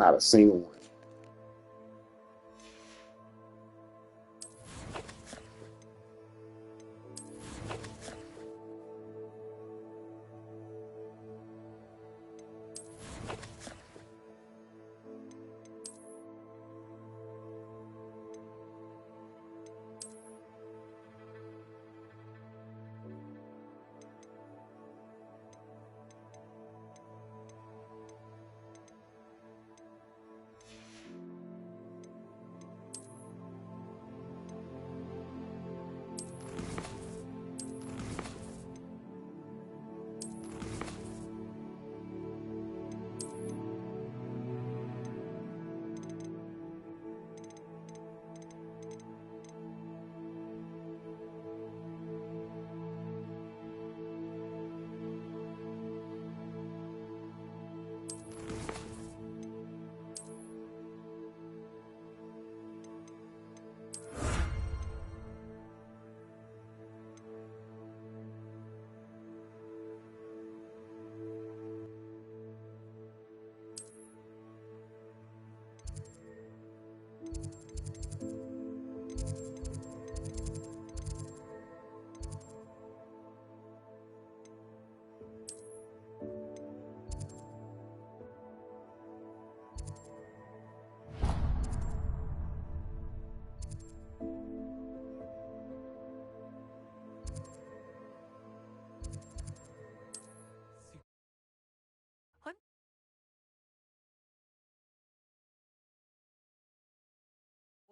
Not a single one.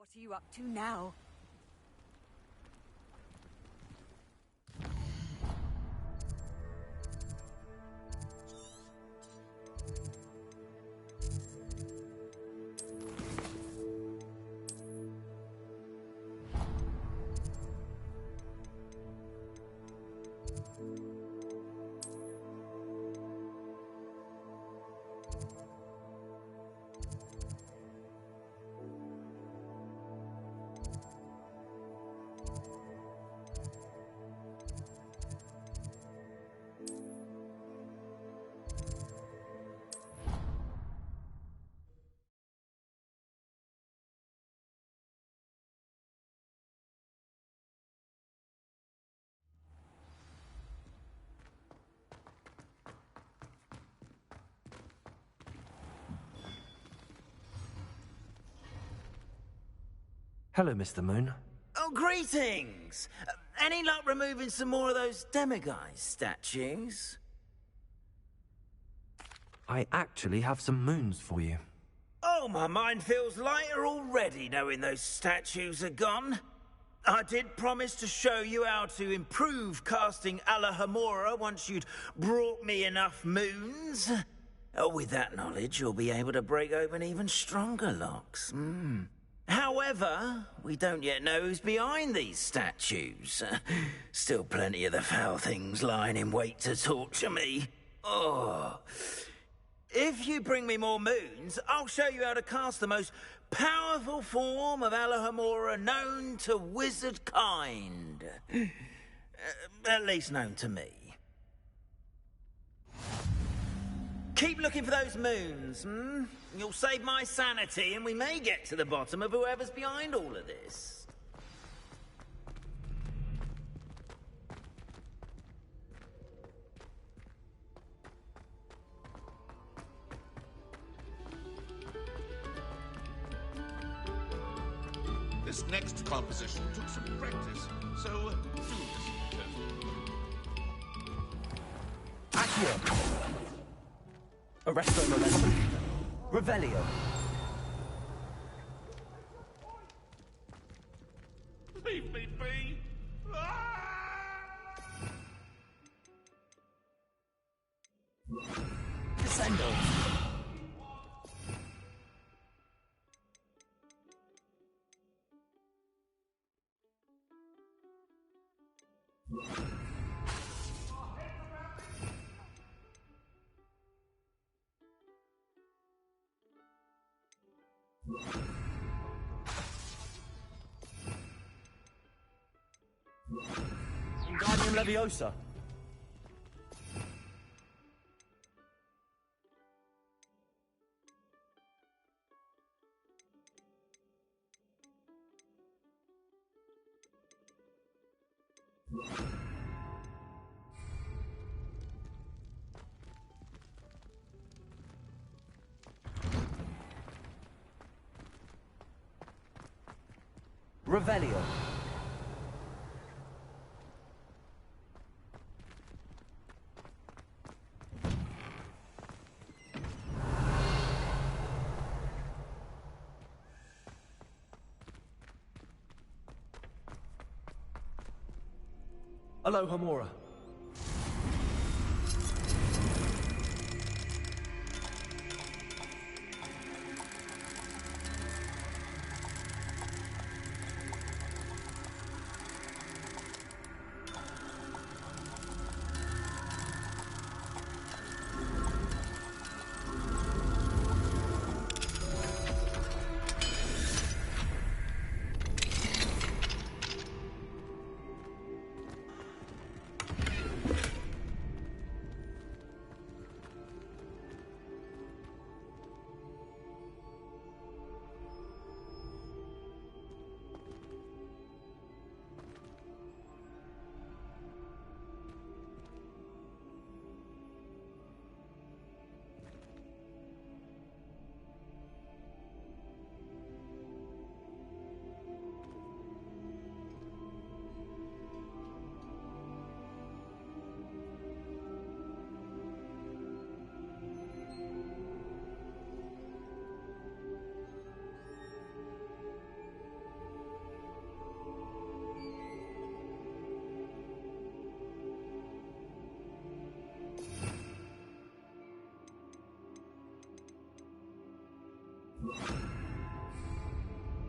What are you up to now? Hello, Mr. Moon. Oh, greetings! Any luck removing some more of those demiguise statues? I actually have some moons for you. Oh, my mind feels lighter already knowing those statues are gone. I did promise to show you how to improve casting Alohomora once you'd brought me enough moons. With that knowledge, you'll be able to break open even stronger locks. However, we don't yet know who's behind these statues. Still plenty of the foul things lying in wait to torture me. Oh. If you bring me more moons, I'll show you how to cast the most powerful form of Alohomora known to wizard kind. At least known to me. Keep looking for those moons, You'll save my sanity, and we may get to the bottom of whoever's behind all of this. This next composition took some practice, so do listen carefully. Accio! Arresto momentum. Revelio. Leave me be! Descendo. Wingardium Leviosa. Revelio. Alohomora.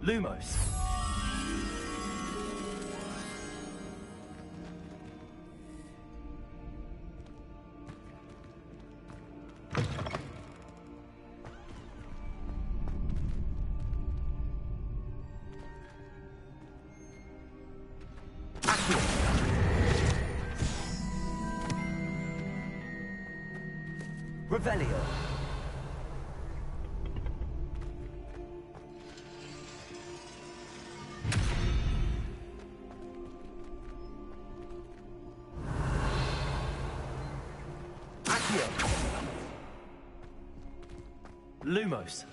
Lumos. Revelio. Accio. Lumos.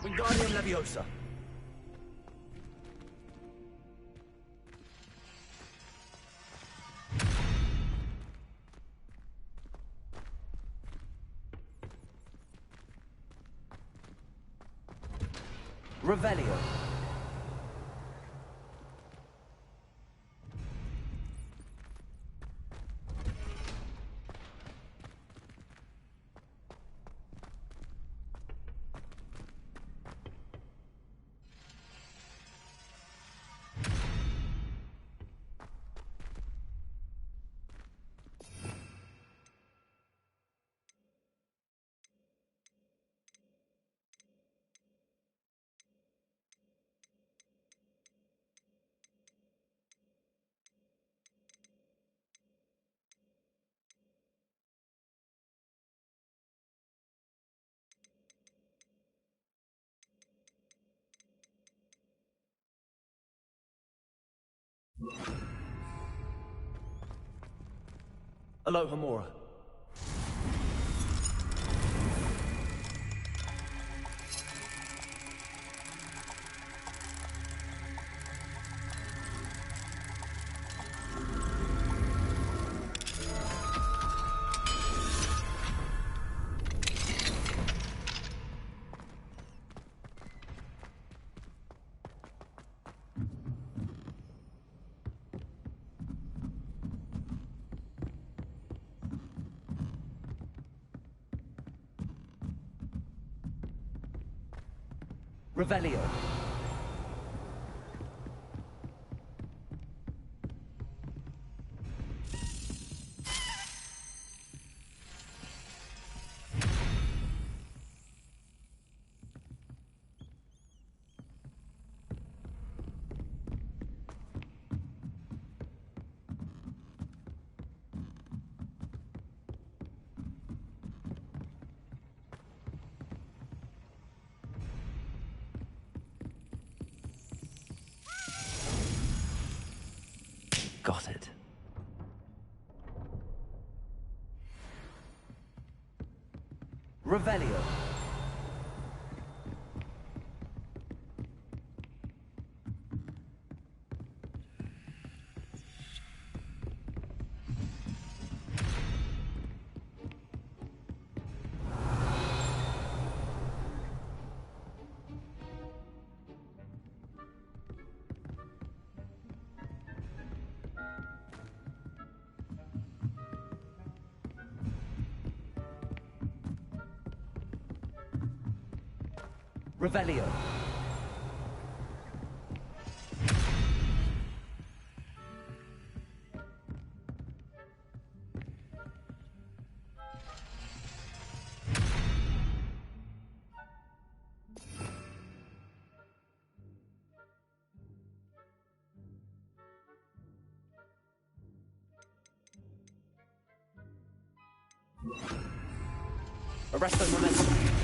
Wingardium Leviosa. Revelio. Alohomora. Revelio. Revelio. Revelio. Arresto momentum.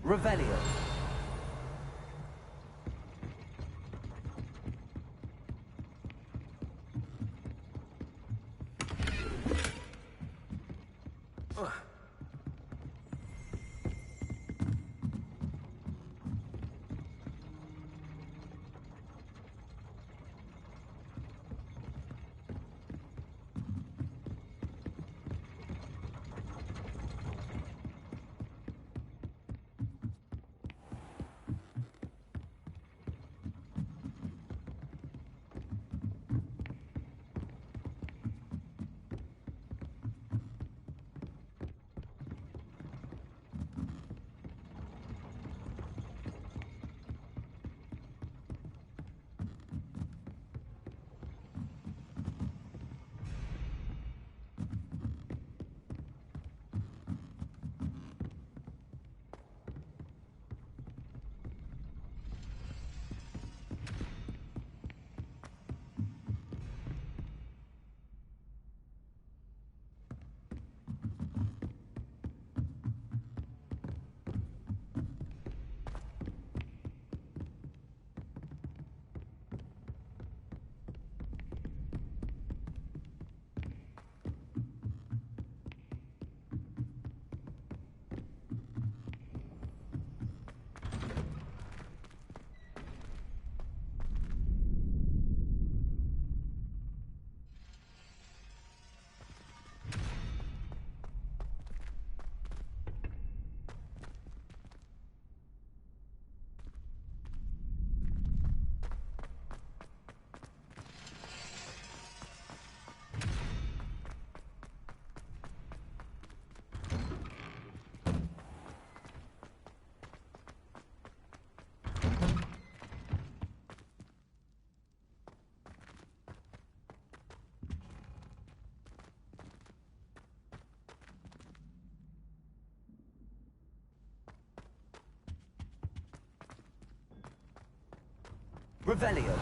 Revelio. Revelio.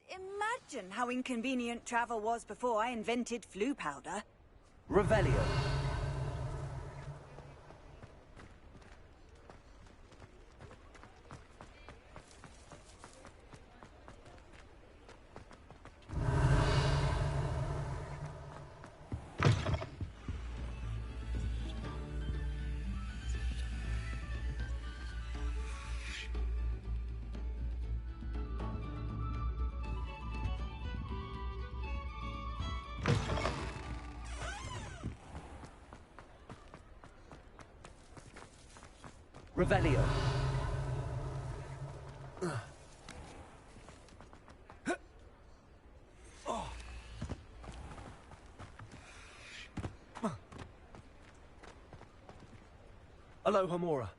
Can't imagine how inconvenient travel was before I invented flu powder. Revelio. Revelio. Alohomora.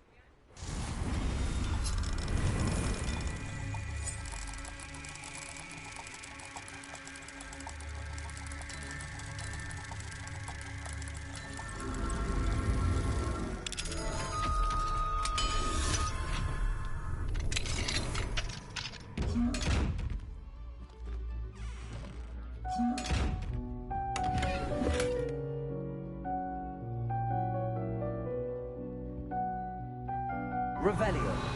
Revelio.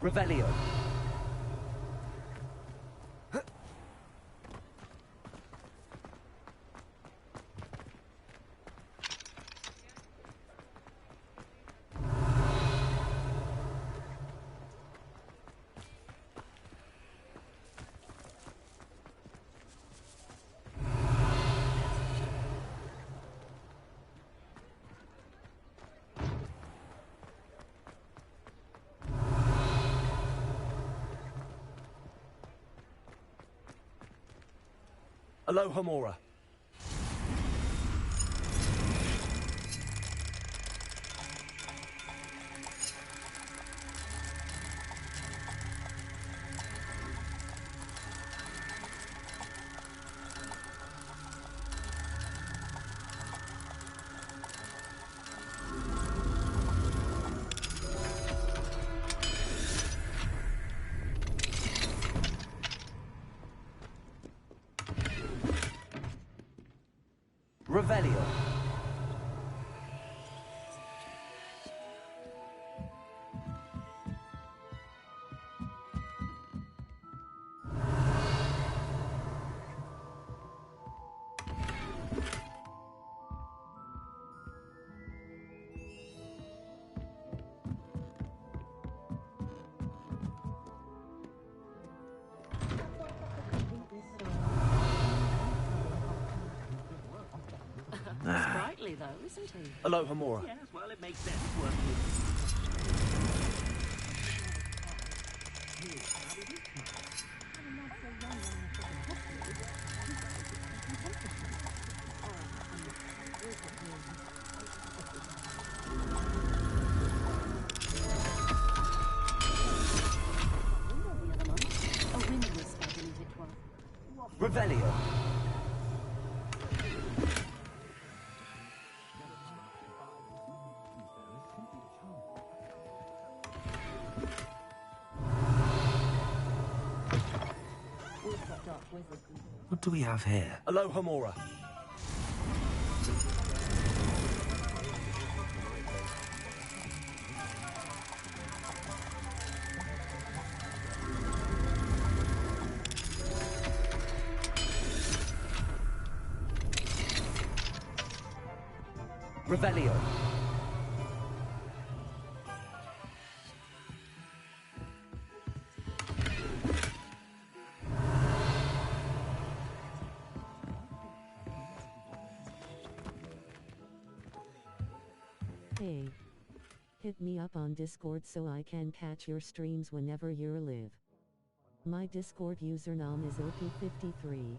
Revelio. Alohomora. Revelio. Sprightly though, isn't he? Alohomora. Yes, well, it makes sense working with... Revelio. What do we have here? Alohomora. Revelio. Hey. Hit me up on Discord so I can catch your streams whenever you're live. My Discord username is pt.15.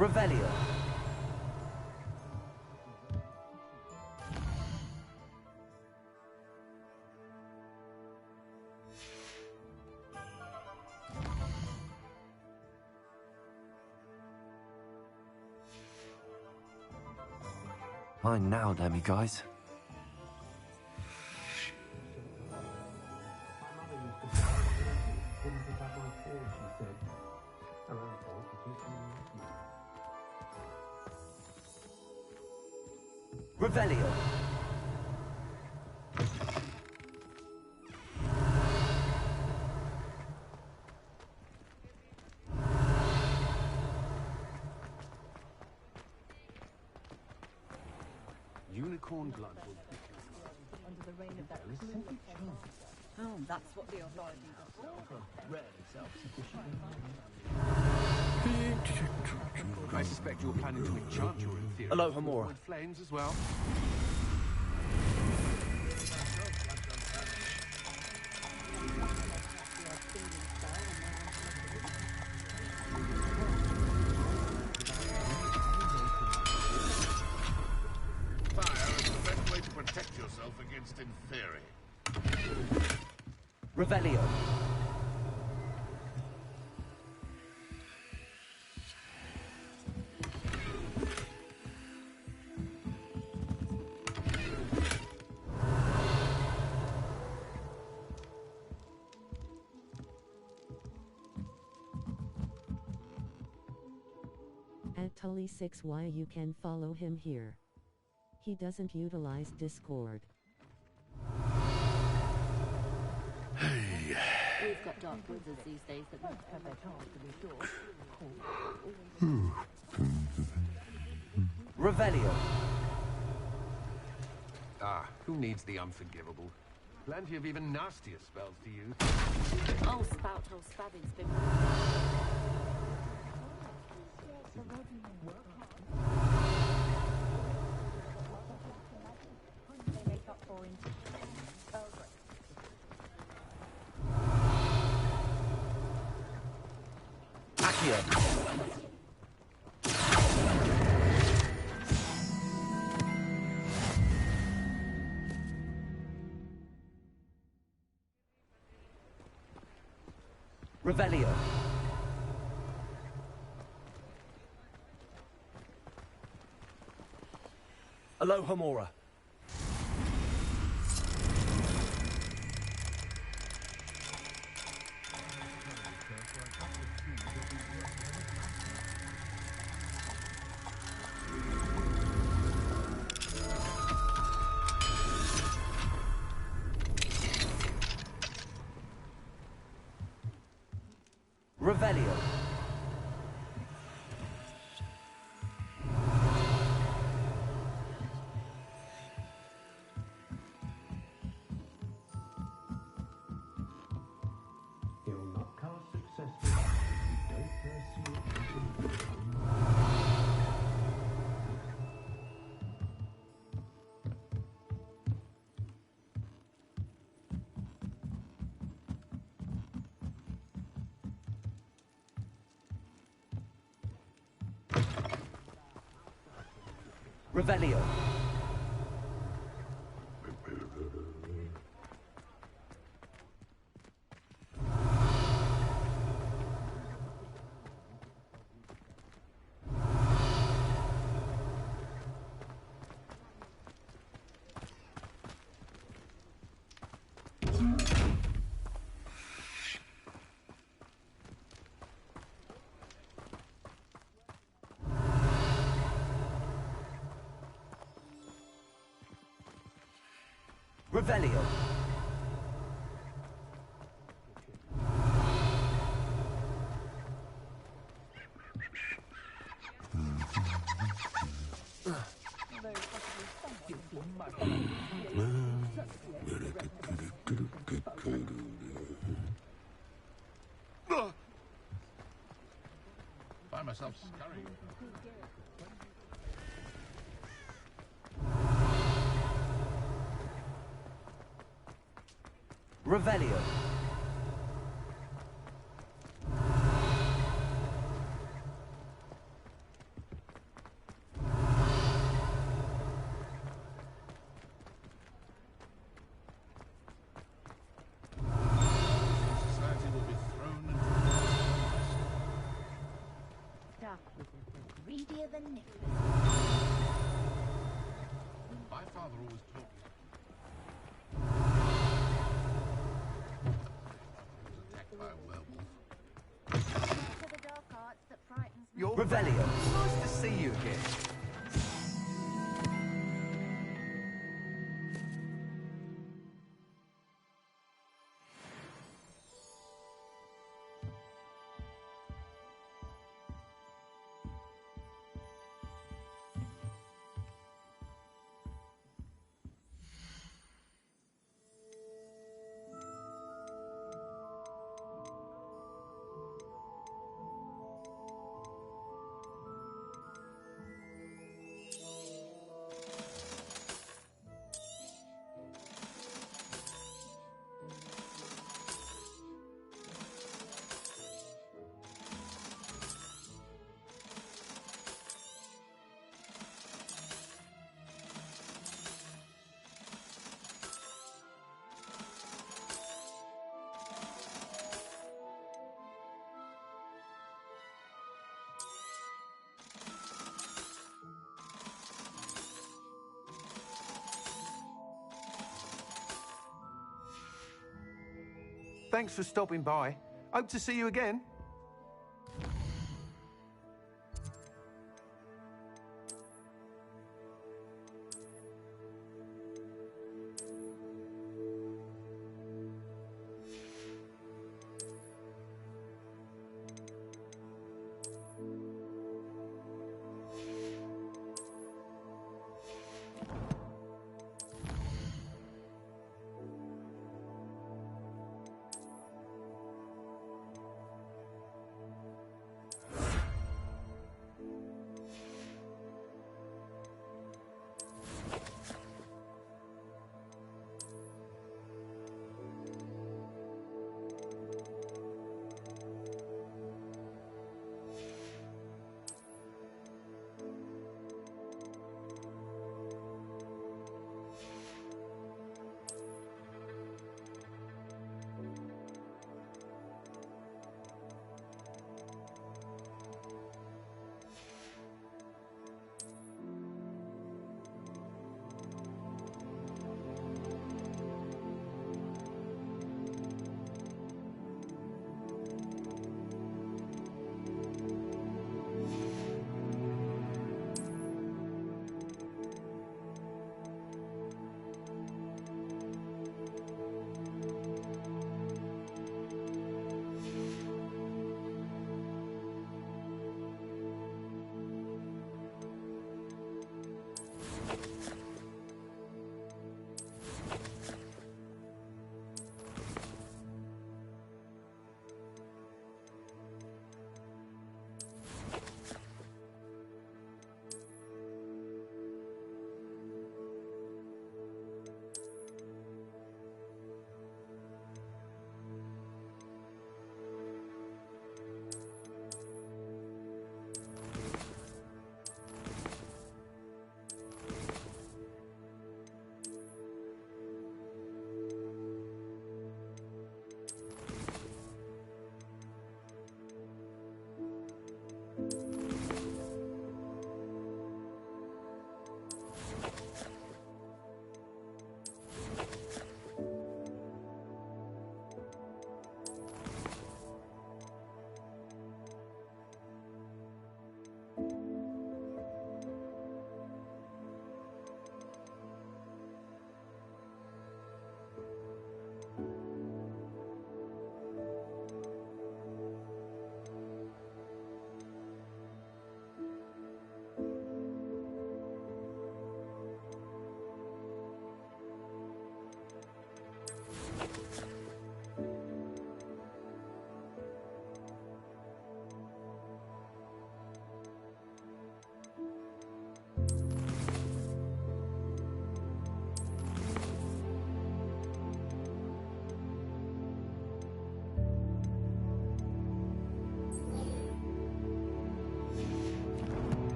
Revelio. Fine now, Lemmy guys. Revelio. Unicorn blood will Under the reign of that Oh, that's what the authorities are. I suspect you're planning to enchant your inferior Alohomora. with flames as well. Fire is the best way to protect yourself against inferi. Revelio. At Tully6y you can follow him here. He doesn't utilize Discord. We've got dark wizards these days that won't have their chance to be sure. Revelio. Ah, who needs the unforgivable? Plenty of even nastier spells to use. Oh, spout hole spabbing's been... Accio. Revelio. Alohomora. Revelio. It will not cast successfully if you don't pursue it until you become Revelio. Revelio. Find myself scurrying. Revelio. Society will be thrown into Dark wizards are greedier than Nicholas. my father always taught me. He was attacked by a werewolf. To the dark arts that frightens me. You're Revelio. nice to see you again. Thanks for stopping by. Hope to see you again.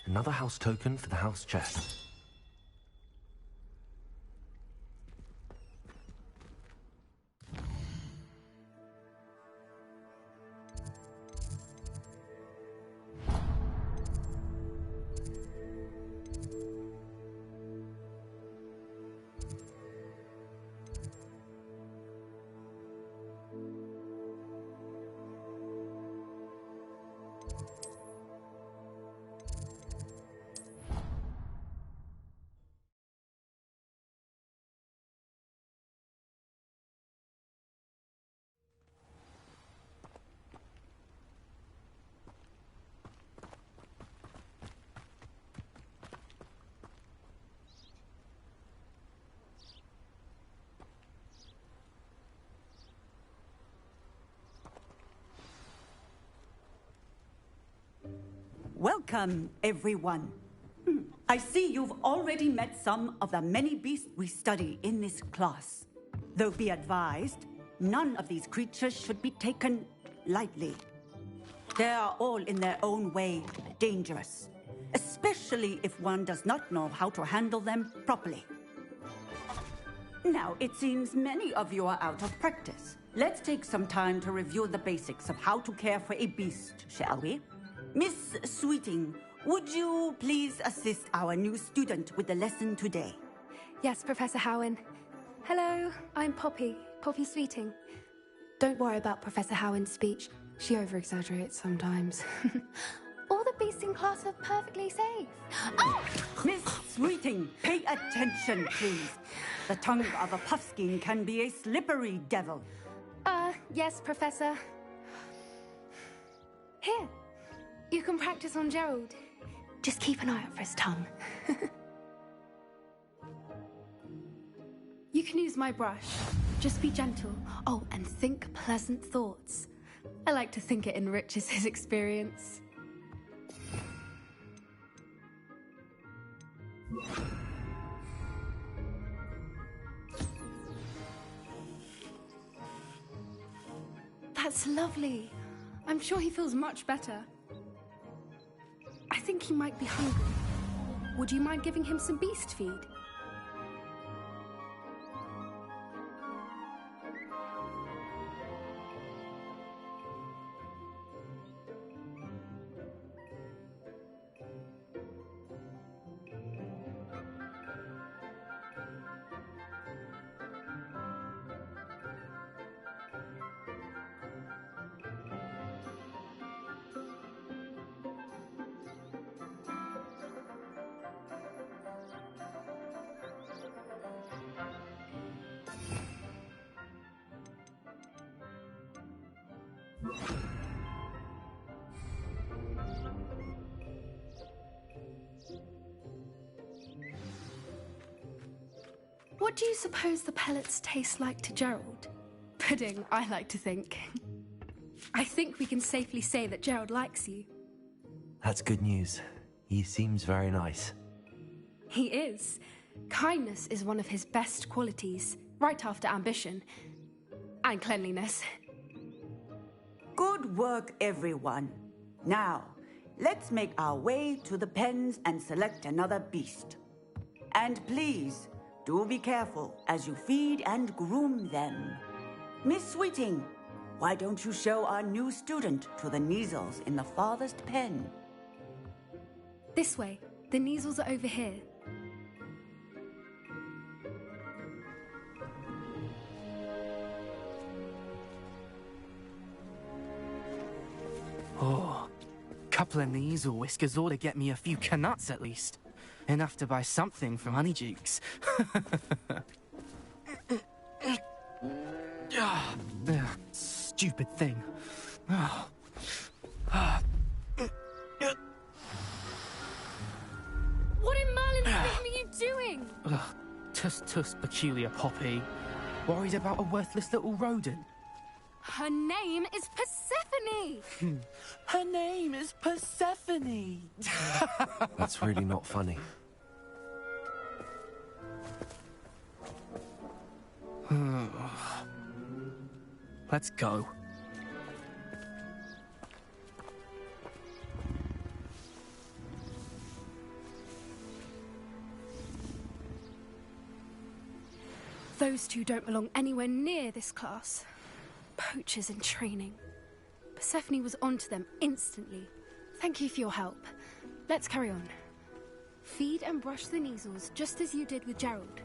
Another house token for the house chest. Welcome, everyone. I see you've already met some of the many beasts we study in this class. Though be advised, none of these creatures should be taken lightly. They are all in their own way dangerous, especially if one does not know how to handle them properly. Now, it seems many of you are out of practice. Let's take some time to review the basics of how to care for a beast, shall we? Miss Sweeting, would you please assist our new student with the lesson today? Yes, Professor Howen. Hello, I'm Poppy Sweeting. Don't worry about Professor Howen's speech. She over-exaggerates sometimes. All the beasts in class are perfectly safe. Oh! Miss Sweeting, pay attention, please. The tongue of a puffskein can be a slippery devil. Yes, Professor. Here, you can practice on Gerald. Just keep an eye out for his tongue. You can use my brush. Just be gentle. Oh, and think pleasant thoughts. I like to think it enriches his experience. That's lovely. I'm sure he feels much better. I think he might be hungry. Would you mind giving him some beast feed? What do you suppose the pellets taste like to Gerald? Pudding, I like to think. I think we can safely say that Gerald likes you. That's good news. He seems very nice. He is. Kindness is one of his best qualities, right after ambition. And cleanliness. Good work, everyone. Now, let's make our way to the pens and select another beast. And please, do be careful as you feed and groom them. Miss Sweeting, why don't you show our new student to the Neasels in the farthest pen? This way. The Neasels are over here. Oh, couple of Neasel whiskers ought to get me a few canuts at least. Enough to buy something from Honeydukes. Stupid thing. What in Merlin's name are you doing? Tuss, peculiar Poppy. Worried about a worthless little rodent? Her name is Persephone! Her name is Persephone! That's really not funny. Let's go. Those two don't belong anywhere near this class. Poachers in training. Persephone was onto them instantly. Thank you for your help. Let's carry on. Feed and brush the Neasels just as you did with Gerald.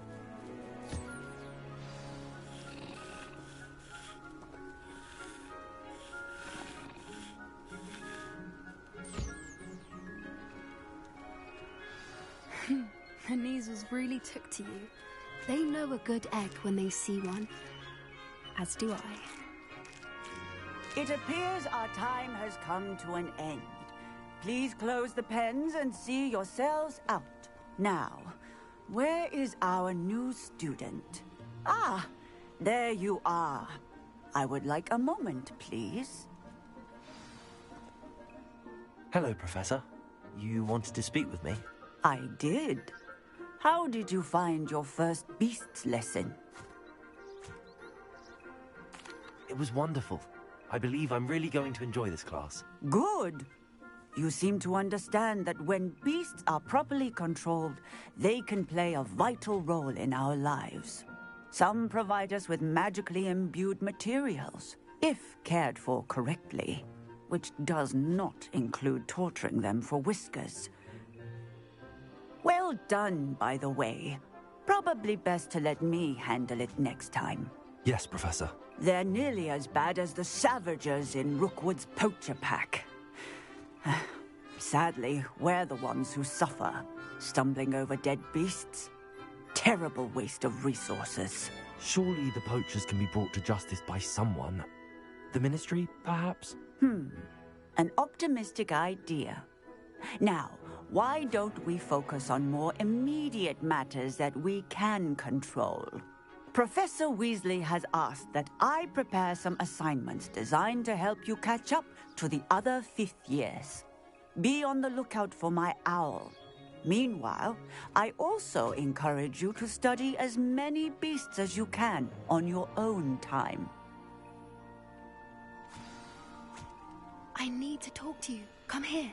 The Neasels really took to you. They know a good egg when they see one. As do I. It appears our time has come to an end. Please close the pens and see yourselves out. Now, where is our new student? Ah, there you are. I would like a moment, please. Hello, Professor. You wanted to speak with me? I did. How did you find your first beasts lesson? It was wonderful. I believe I'm really going to enjoy this class. Good. You seem to understand that when beasts are properly controlled, they can play a vital role in our lives. Some provide us with magically imbued materials, if cared for correctly, which does not include torturing them for whiskers. Well done, by the way. Probably best to let me handle it next time. Yes, Professor. They're nearly as bad as the Savagers in Rookwood's poacher pack. Sadly, we're the ones who suffer, stumbling over dead beasts. Terrible waste of resources. Surely the poachers can be brought to justice by someone. The Ministry, perhaps? An optimistic idea. Now, why don't we focus on more immediate matters that we can control? Professor Weasley has asked that I prepare some assignments designed to help you catch up to the other 5th years. Be on the lookout for my owl. Meanwhile, I also encourage you to study as many beasts as you can on your own time. I need to talk to you. Come here.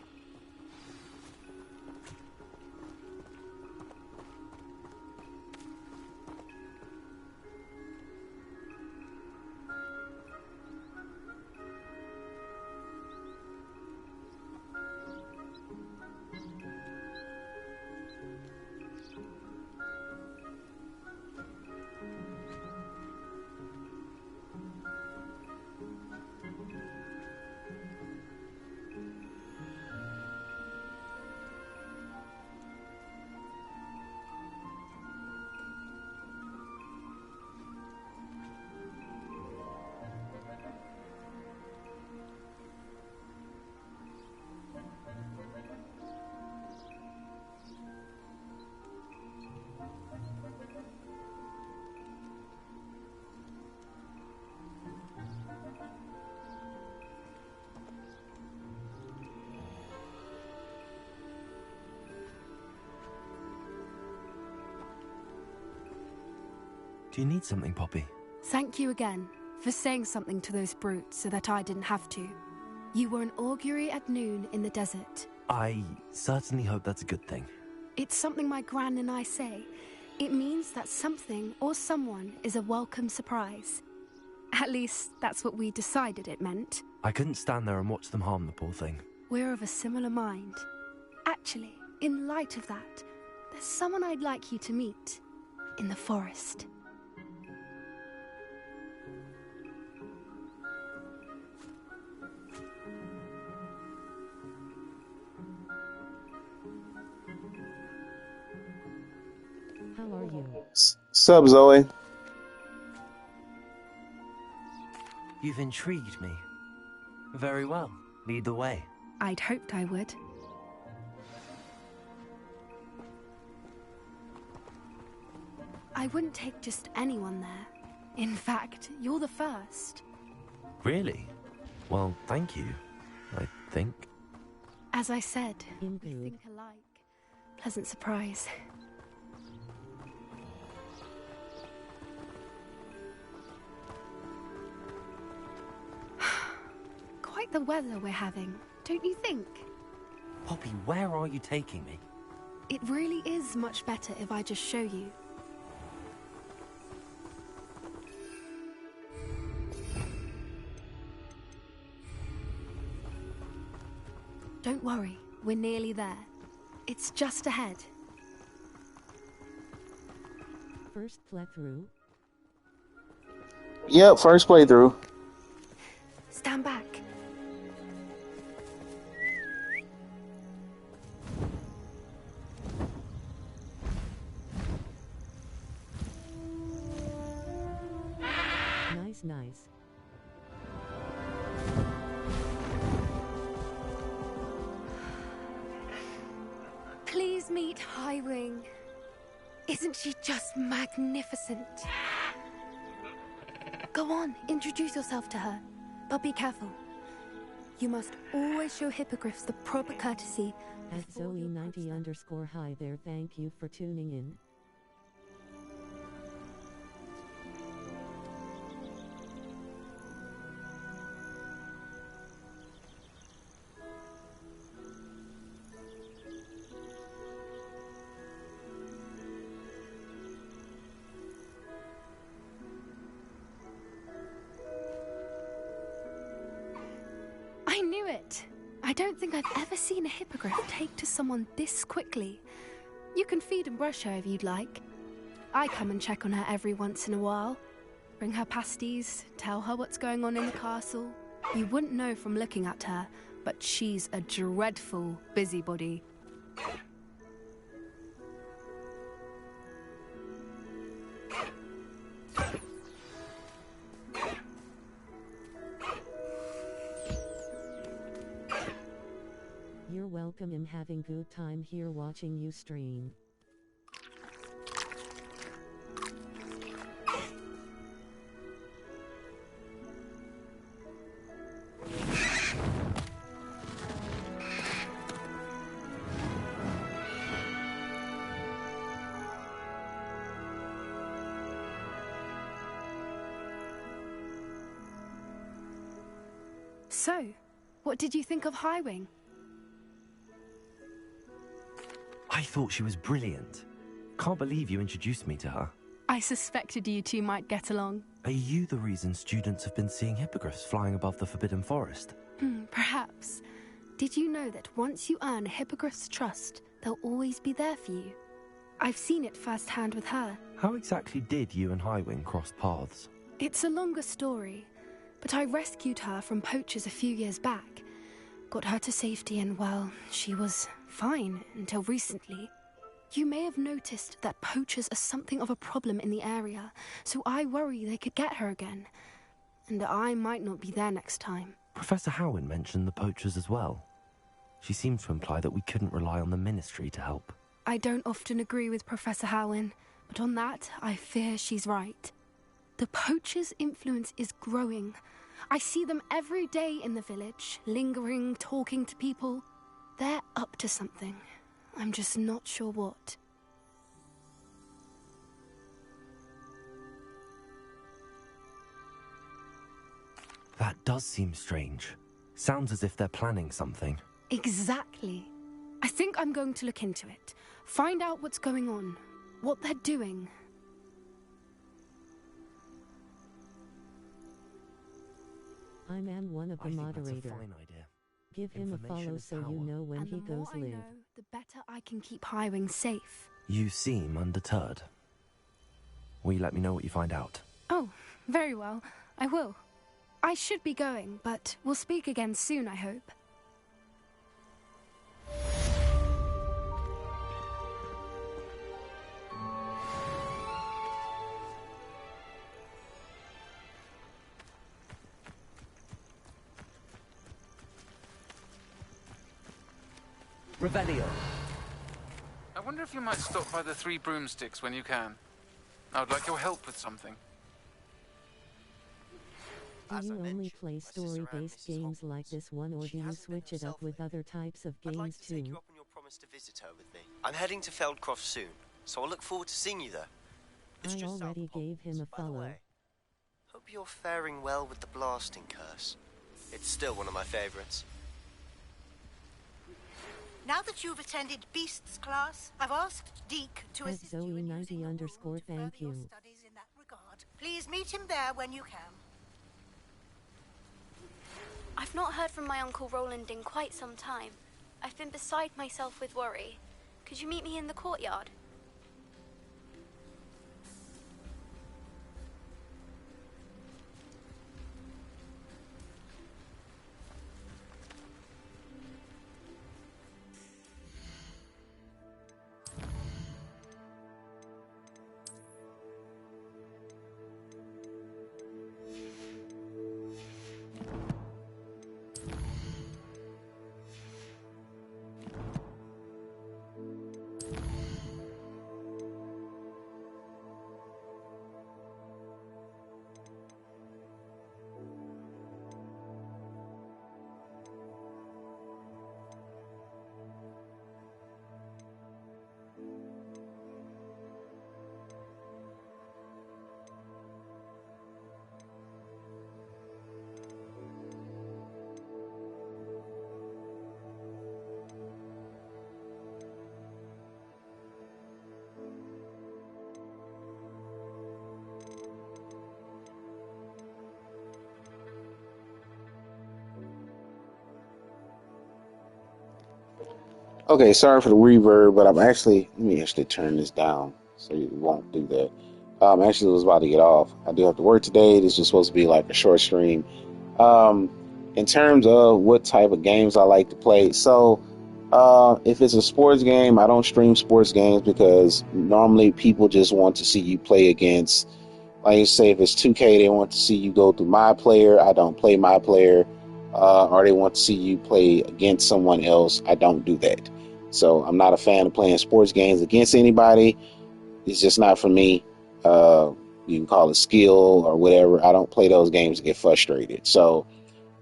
Do you need something, Poppy? Thank you again for saying something to those brutes so that I didn't have to. You were an augury at noon in the desert. I certainly hope that's a good thing. It's something my gran and I say. It means that something or someone is a welcome surprise. At least, that's what we decided it meant. I couldn't stand there and watch them harm the poor thing. We're of a similar mind. Actually, in light of that, there's someone I'd like you to meet. In the forest. How are you? Sup, Zoe? You've intrigued me. Very well. Lead the way. I'd hoped I would. I wouldn't take just anyone there. In fact, you're the first. Really? Well, thank you, I think. As I said, we Indeed. think alike. Pleasant surprise. Quite the weather we're having, don't you think? Poppy, where are you taking me? It really is much better if I just show you. Don't worry, we're nearly there. It's just ahead. First playthrough. Yep, first playthrough. Stand back. Nice. Please meet Highwing. Isn't she just magnificent? Go on, introduce yourself to her. But be careful. You must always show hippogriffs the proper courtesy. At Zoe90_hi there, thank you for tuning in. I knew it! I don't think I've ever seen a hippogriff take to someone this quickly. You can feed and brush her if you'd like. I come and check on her every once in a while. Bring her pasties, tell her what's going on in the castle. You wouldn't know from looking at her, but she's a dreadful busybody. You're welcome. I'm having good time here watching you stream. So, what did you think of Highwing? I thought she was brilliant. Can't believe you introduced me to her. I suspected you two might get along. Are you the reason students have been seeing hippogriffs flying above the Forbidden Forest? Perhaps. Did you know that once you earn a hippogriff's trust, they'll always be there for you? I've seen it firsthand with her. How exactly did you and Highwing cross paths? It's a longer story, but I rescued her from poachers a few years back. Got her to safety and, well, she was fine until recently. You may have noticed that poachers are something of a problem in the area, so I worry they could get her again. And I might not be there next time. Professor Howin mentioned the poachers as well. She seemed to imply that we couldn't rely on the Ministry to help. I don't often agree with Professor Howin, but on that, I fear she's right. The poachers' influence is growing. I see them every day in the village, lingering, talking to people. They're up to something. I'm just not sure what. That does seem strange. Sounds as if they're planning something. Exactly. I think I'm going to look into it. Find out what's going on. What they're doing. I am one of the moderators. That's a fine idea. Give him a follow so you know when he goes live. The more I know, the better I can keep Highwing safe. You seem undeterred. Will you let me know what you find out? Oh, very well. I will. I should be going, but we'll speak again soon, I hope. Revelio. I wonder if you might stop by the Three Broomsticks when you can. I would like your help with something. Do you only play story-based games like this one, or do you switch it up with other types of games I'd like to too? take you up on your promise to visit her with me. I'm heading to Feldcroft soon, so I'll look forward to seeing you there. It's I just south already of gave him a Hogwarts, by the follow. way. Hope you're faring well with the blasting curse. It's still one of my favorites. Now that you've attended Beasts class, I've asked Deke to At assist you in using the rule to Zoe90_, further thank your you. studies in that regard. Please meet him there when you can. I've not heard from my Uncle Roland in quite some time. I've been beside myself with worry. Could you meet me in the courtyard? Okay, sorry for the reverb, but let me actually turn this down so you won't do that. Actually, I was about to get off. I do have to work today. This is supposed to be like a short stream. In terms of what type of games I like to play, so if it's a sports game, I don't stream sports games because normally people just want to see you play against, like you say, if it's 2K, they want to see you go through my player. I don't play my player. Or they want to see you play against someone else. I don't do that. So I'm not a fan of playing sports games against anybody. It's just not for me. You can call it skill or whatever. I don't play those games to get frustrated. So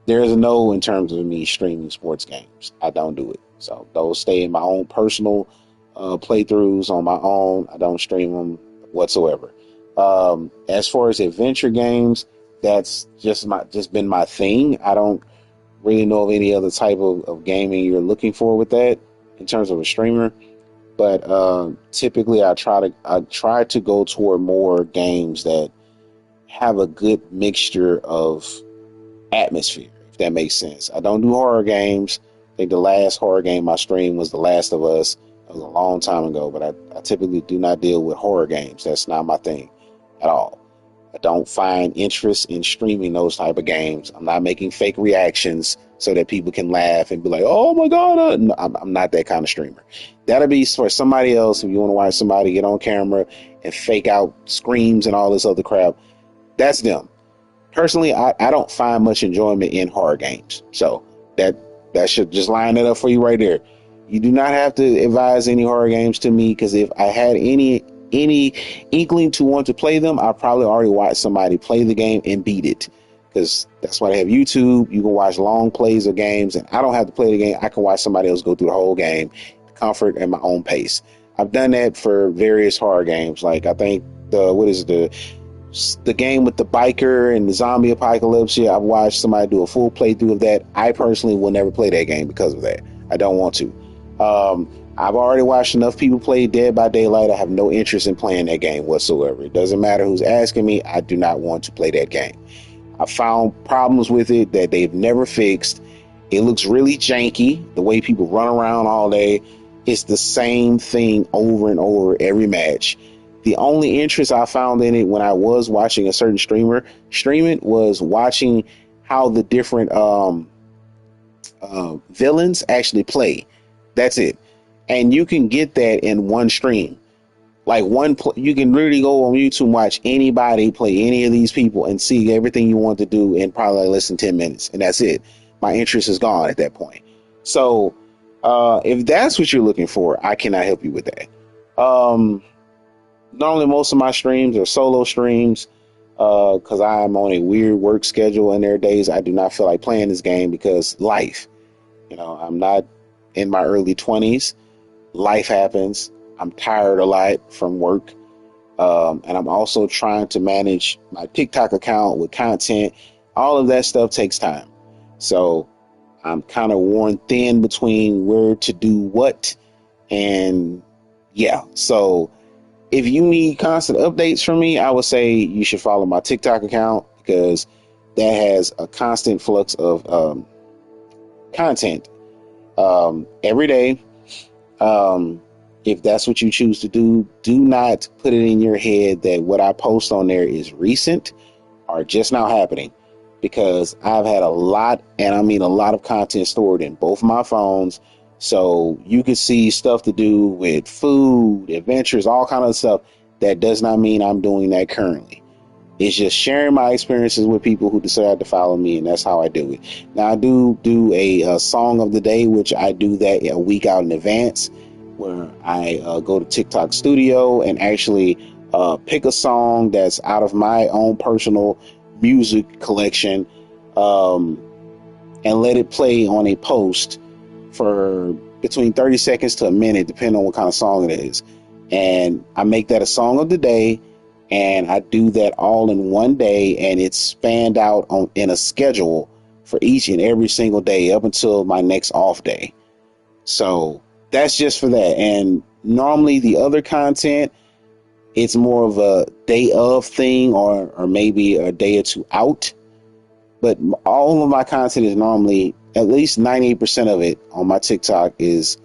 there's a no in terms of me streaming sports games. I don't do it. So those stay in my own personal playthroughs on my own. I don't stream them whatsoever. As far as adventure games, that's just been my thing. I don't really know of any other type of gaming you're looking for with that in terms of a streamer, but typically I try to go toward more games that have a good mixture of atmosphere, if that makes sense. I don't do horror games. I think the last horror game I streamed was The Last of Us. It was a long time ago, but I typically do not deal with horror games. That's not my thing at all. I don't find interest in streaming those type of games. I'm not making fake reactions so that people can laugh and be like, oh my God. No, I'm not that kind of streamer. That'll be for somebody else. If you want to watch somebody get on camera and fake out screams and all this other crap, that's them. Personally, I don't find much enjoyment in horror games. So that should just line it up for you right there. You do not have to advise any horror games to me, because if I had any inkling to want to play them, I probably already watched somebody play the game and beat it, because that's why they have YouTube. You can watch long plays of games, and I don't have to play the game. I can watch somebody else go through the whole game, comfort at my own pace. I've done that for various horror games. Like I think the game with the biker and the zombie apocalypse. Yeah, I've watched somebody do a full playthrough of that. I personally will never play that game because of that. I don't want to. I've already watched enough people play Dead by Daylight. I have no interest in playing that game whatsoever. It doesn't matter who's asking me. I do not want to play that game. I found problems with it that they've never fixed. It looks really janky. The way people run around all day. It's the same thing over and over every match. The only interest I found in it when I was watching a certain streamer stream it was watching how the different villains actually play. That's it. And you can get that in one stream. Like you can literally go on YouTube and watch anybody play any of these people and see everything you want to do in probably less than 10 minutes. And that's it. My interest is gone at that point. So if that's what you're looking for, I cannot help you with that. Normally most of my streams are solo streams because I'm on a weird work schedule, and there are days I do not feel like playing this game because life. I'm not in my early 20s. Life happens. I'm tired a lot from work. And I'm also trying to manage my TikTok account with content. All of that stuff takes time. So I'm kind of worn thin between where to do what. And yeah, so if you need constant updates from me, I would say you should follow my TikTok account, because that has a constant flux of content. every day. If that's what you choose to do, do not put it in your head that what I post on there is recent or just now happening, because I've had a lot, and I mean a lot of content stored in both my phones. So you could see stuff to do with food, adventures, all kind of stuff. That does not mean I'm doing that currently. It's just sharing my experiences with people who decide to follow me, and that's how I do it. Now, I do a song of the day, which I do that a week out in advance, where I go to TikTok Studio and actually pick a song that's out of my own personal music collection, and let it play on a post for between 30 seconds to a minute, depending on what kind of song it is. And I make that a song of the day. And I do that all in one day, and it's spanned out in a schedule for each and every single day up until my next off day. So that's just for that. And normally the other content, it's more of a day of thing, or maybe a day or two out. But all of my content is normally, at least 98% of it on my TikTok is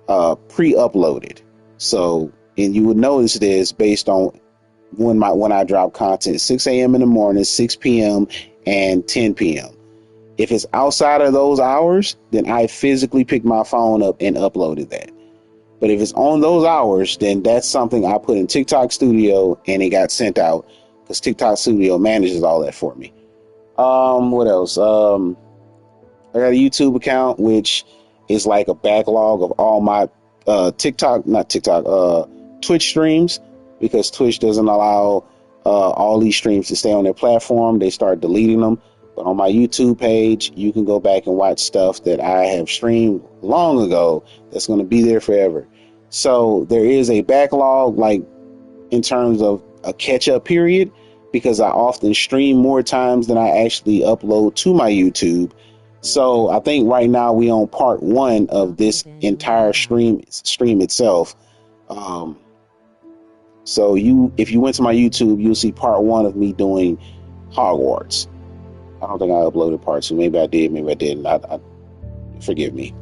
pre-uploaded. So, and you would notice this based on when I drop content: 6 a.m. in the morning, 6 p.m. and 10 p.m. If it's outside of those hours, then I physically pick my phone up and uploaded that. But if it's on those hours, then that's something I put in TikTok Studio and it got sent out, because TikTok Studio manages all that for me. What else? I got a YouTube account, which is like a backlog of all my Twitch streams, because Twitch doesn't allow all these streams to stay on their platform. They start deleting them. But on my YouTube page, you can go back and watch stuff that I have streamed long ago that's going to be there forever. So there is a backlog, like in terms of a catch-up period, because I often stream more times than I actually upload to my YouTube. So I think right now we on part 1 of this entire stream itself. So if you went to my YouTube, you'll see part 1 of me doing Hogwarts. I don't think I uploaded part 2. Maybe I did, maybe I didn't. I forgive me.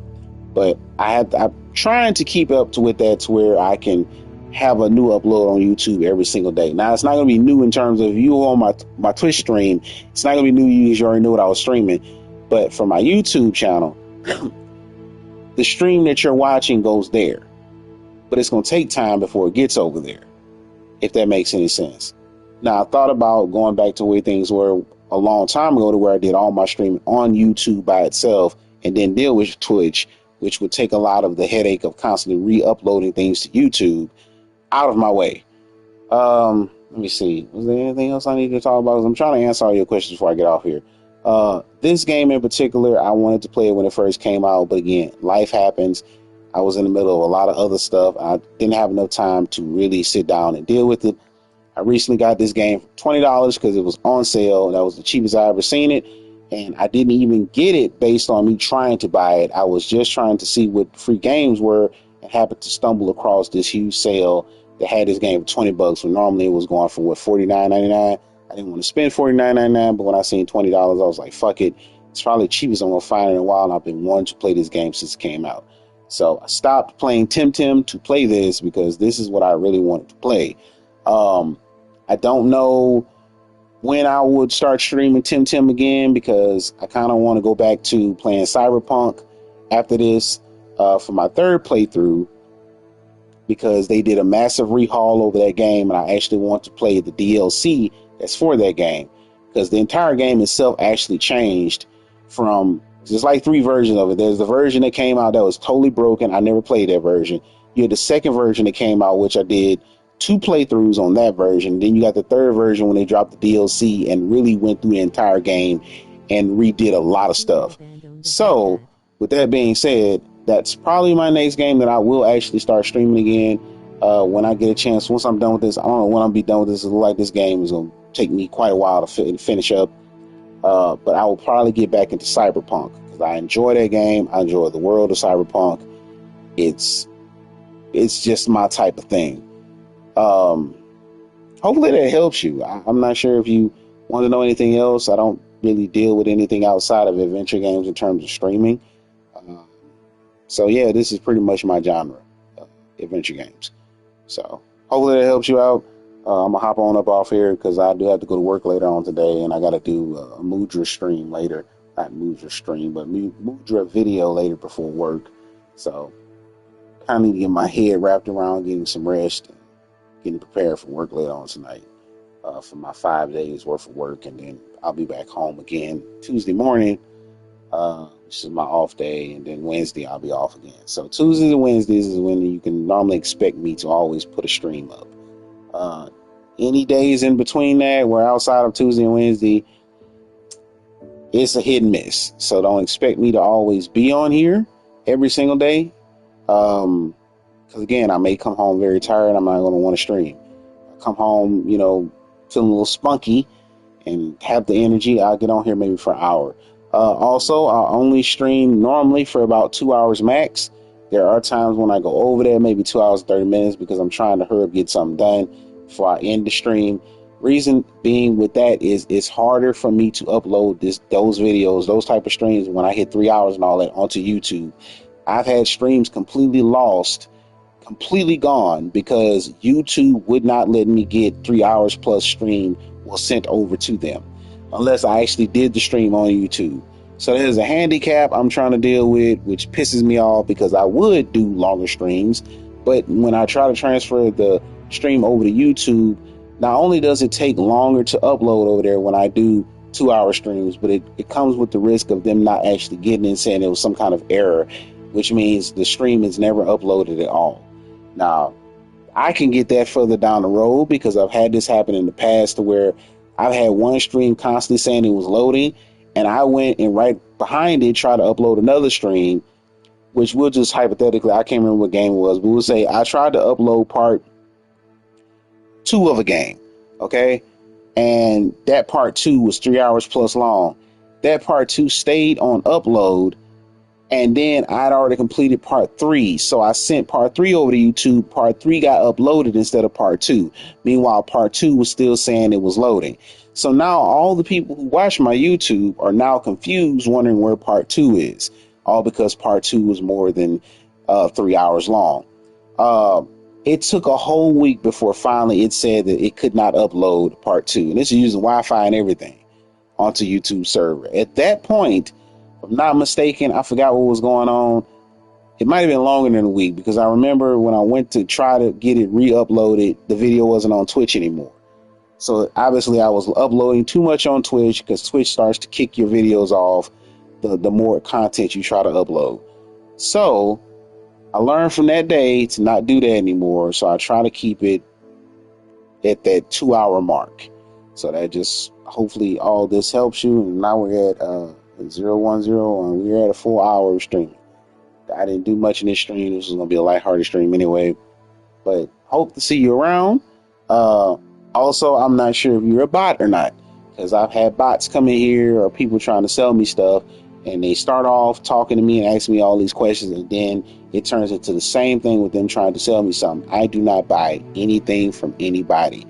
But I'm trying to keep up with that to where I can have a new upload on YouTube every single day. Now, it's not going to be new in terms of you on my Twitch stream. It's not going to be new because you already knew what I was streaming. But for my YouTube channel, the stream that you're watching goes there. But it's going to take time before it gets over there, if that makes any sense. Now, I thought about going back to the way things were a long time ago, to where I did all my streaming on YouTube by itself and then deal with Twitch, which would take a lot of the headache of constantly re-uploading things to YouTube out of my way. Let me see. Was there anything else I need to talk about? I'm trying to answer all your questions before I get off here. This game in particular, I wanted to play it when it first came out, but again, life happens. I was in the middle of a lot of other stuff. I didn't have enough time to really sit down and deal with it. I recently got this game for $20 because it was on sale. That was the cheapest I ever seen it. And I didn't even get it based on me trying to buy it. I was just trying to see what free games were and happened to stumble across this huge sale that had this game for $20 when normally it was going for $49.99. I didn't want to spend $49.99, but when I seen $20, I was like, fuck it. It's probably the cheapest I'm going to find in a while. And I've been wanting to play this game since it came out. So I stopped playing Temtem to play this because this is what I really wanted to play. I don't know when I would start streaming Temtem again, because I kind of want to go back to playing Cyberpunk after this for my third playthrough, because they did a massive rehaul over that game, and I actually want to play the DLC that's for that game, because the entire game itself actually changed from, there's like 3 versions of it. There's the version that came out that was totally broken. I never played that version. You had the second version that came out, which I did 2 playthroughs on that version. Then you got the third version when they dropped the DLC and really went through the entire game and redid a lot of stuff. So with that being said, that's probably my next game that I will actually start streaming again when I get a chance. Once I'm done with this, I don't know when I'll be done with this. It looks like this game is going to take me quite a while to finish up. But I will probably get back into Cyberpunk because I enjoy that game. I enjoy the world of Cyberpunk. It's just my type of thing. Hopefully that helps you. I'm not sure if you want to know anything else. I don't really deal with anything outside of adventure games in terms of streaming. So yeah, this is pretty much my genre, adventure games. So hopefully that helps you out. I'm gonna hop on up off here because I do have to go to work later on today, and I got to do a Mudra stream later. Not Mudra stream, but Mudra video later before work. So I need to get my head wrapped around getting some rest, and getting prepared for work later on tonight for my 5 days worth of work, and then I'll be back home again Tuesday morning, which is my off day, and then Wednesday I'll be off again. So Tuesdays and Wednesdays is when you can normally expect me to always put a stream up. Any days in between that, where outside of Tuesday and Wednesday, it's a hit and miss. So don't expect me to always be on here every single day. Because again, I may come home very tired. I'm not going to want to stream. I come home, feeling a little spunky and have the energy. I'll get on here maybe for an hour. Also, I only stream normally for about 2 hours max. There are times when I go over that, maybe 2 hours, 30 minutes, because I'm trying to hurry up, get something done before I end the stream. Reason being with that is it's harder for me to upload those videos, those type of streams when I hit 3 hours and all that onto YouTube. I've had streams completely lost, completely gone, because YouTube would not let me get 3 hours plus stream was sent over to them unless I actually did the stream on YouTube. So there's a handicap I'm trying to deal with, which pisses me off because I would do longer streams. But when I try to transfer the stream over to YouTube, not only does it take longer to upload over there when I do 2 hour streams, but it comes with the risk of them not actually getting it and saying it was some kind of error, which means the stream is never uploaded at all. Now, I can get that further down the road because I've had this happen in the past to where I've had one stream constantly saying it was loading, and I went and right behind it tried to upload another stream, which we'll just hypothetically, I can't remember what game it was, but we'll say I tried to upload part 2 of a game, okay? And that part 2 was 3 hours plus long. That part 2 stayed on upload, and then I'd already completed part 3. So I sent part 3 over to YouTube. Part 3 got uploaded instead of part 2. Meanwhile, part 2 was still saying it was loading. So now all the people who watch my YouTube are now confused, wondering where part 2 is. All because part 2 was more than 3 hours long. It took a whole week before finally it said that it could not upload part 2. And this is using Wi-Fi and everything onto YouTube server. At that point, if I'm not mistaken, I forgot what was going on. It might have been longer than a week because I remember when I went to try to get it re-uploaded, the video wasn't on Twitch anymore. So obviously I was uploading too much on Twitch because Twitch starts to kick your videos off the more content you try to upload. So I learned from that day to not do that anymore. So I try to keep it at that 2 hour mark. So that just hopefully all this helps you. And now we're at 010 and we're at a 4 hour stream. I didn't do much in this stream. This was going to be a lighthearted stream anyway. But hope to see you around. Also, I'm not sure if you're a bot or not, because I've had bots come in here or people trying to sell me stuff, and they start off talking to me and asking me all these questions, and then it turns into the same thing with them trying to sell me something. I do not buy anything from anybody.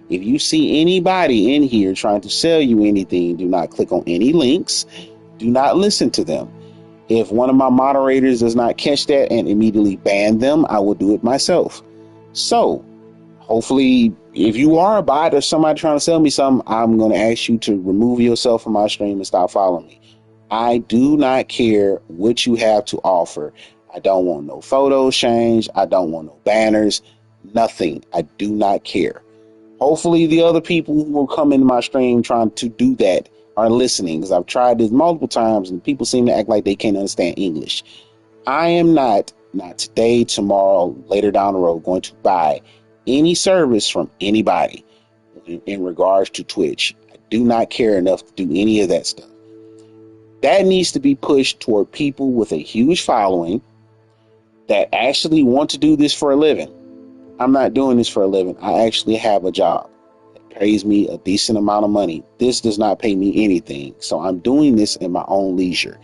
If you see anybody in here trying to sell you anything, do not click on any links. Do not listen to them. If one of my moderators does not catch that and immediately ban them, I will do it myself. So hopefully, if you are a bot or somebody trying to sell me something, I'm going to ask you to remove yourself from my stream and stop following me. I do not care what you have to offer. I don't want no photos changed. I don't want no banners, nothing. I do not care. Hopefully the other people who will come into my stream trying to do that are listening, because I've tried this multiple times and people seem to act like they can't understand English. I am not today, tomorrow, later down the road, going to buy any service from anybody in regards to Twitch. I do not care enough to do any of that stuff. That needs to be pushed toward people with a huge following that actually want to do this for a living. I'm not doing this for a living. I actually have a job that pays me a decent amount of money. This does not pay me anything. So I'm doing this in my own leisure.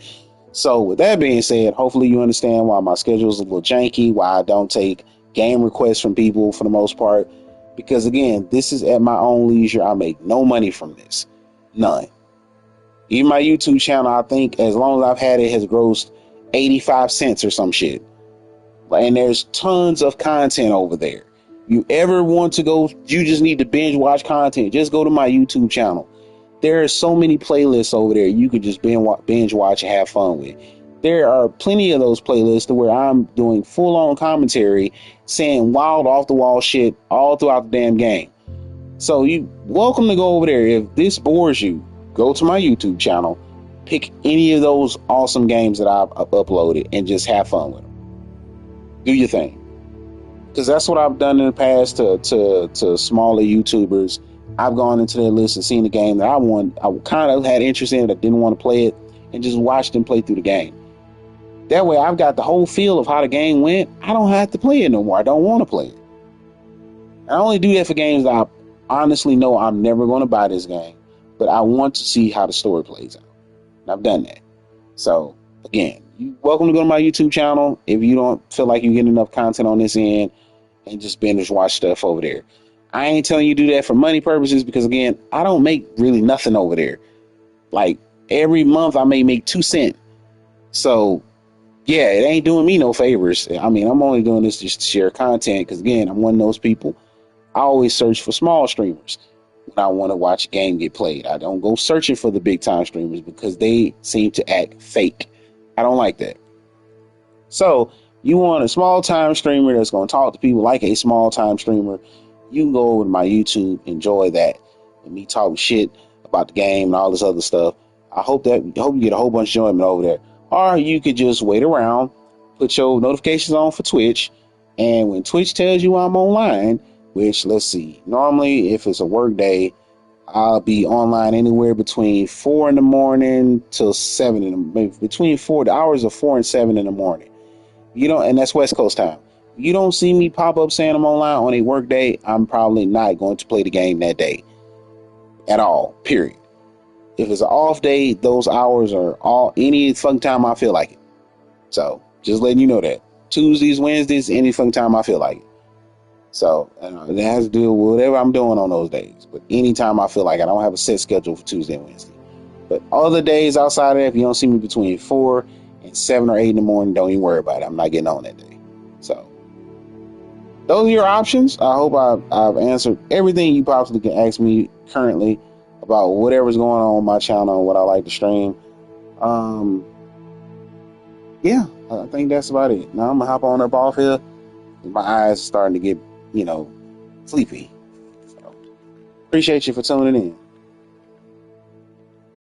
So with that being said, hopefully you understand why my schedule is a little janky, why I don't take game requests from people for the most part. Because again, this is at my own leisure. I make no money from this. None. Even my YouTube channel, I think as long as I've had it, has grossed 85 cents or some shit. And there's tons of content over there. You ever want to go, you just need to binge watch content, just go to my YouTube channel. There are so many playlists over there you could just binge watch and have fun with. There are plenty of those playlists to where I'm doing full-on commentary, saying wild off-the-wall shit all throughout the damn game. So you welcome to go over there. If this bores you, go to my YouTube channel, pick any of those awesome games that I've uploaded, and just have fun with them. Do your thing. Because that's what I've done in the past to smaller YouTubers. I've gone into their list and seen the game that I kind of had interest in, but didn't want to play it, and just watched them play through the game. That way I've got the whole feel of how the game went. I don't have to play it no more. I don't want to play it. I only do that for games that I honestly know I'm never going to buy this game, but I want to see how the story plays out. And I've done that. So, again, you're welcome to go to my YouTube channel if you don't feel like you're getting enough content on this end, and just binge watch stuff over there. I ain't telling you to do that for money purposes because, again, I don't make really nothing over there. Like, every month I may make 2 cents. So, yeah, it ain't doing me no favors. I mean, I'm only doing this just to share content because, again, I'm one of those people. I always search for small streamers when I want to watch a game get played. I don't go searching for the big time streamers because they seem to act fake. I don't like that. So you want a small time streamer that's going to talk to people like a small time streamer, you can go over to my YouTube, enjoy that, and me talking shit about the game and all this other stuff. I hope you get a whole bunch of enjoyment over there. Or you could just wait around, put your notifications on for Twitch, and when Twitch tells you I'm online, which, let's see, normally if it's a work day, I'll be online anywhere between 4 in the morning till 7 in the morning, between the hours of 4 and 7 in the morning. And that's West Coast time. You don't see me pop up saying I'm online on a work day, I'm probably not going to play the game that day at all, period. If it's an off day, those hours are all any fucking time I feel like it. So just letting you know that Tuesdays, Wednesdays, any fucking time I feel like it. So it has to do with whatever I'm doing on those days. But anytime I feel like it, I don't have a set schedule for Tuesday and Wednesday. But other days outside of that, if you don't see me between 4 and 7 or 8 in the morning, don't even worry about it. I'm not getting on that day. So those are your options. I hope I've answered everything you possibly can ask me currently about whatever's going on my channel and what I like to stream. Yeah, I think that's about it. Now I'm gonna hop on up off here. My eyes are starting to get, sleepy. So, appreciate you for tuning in.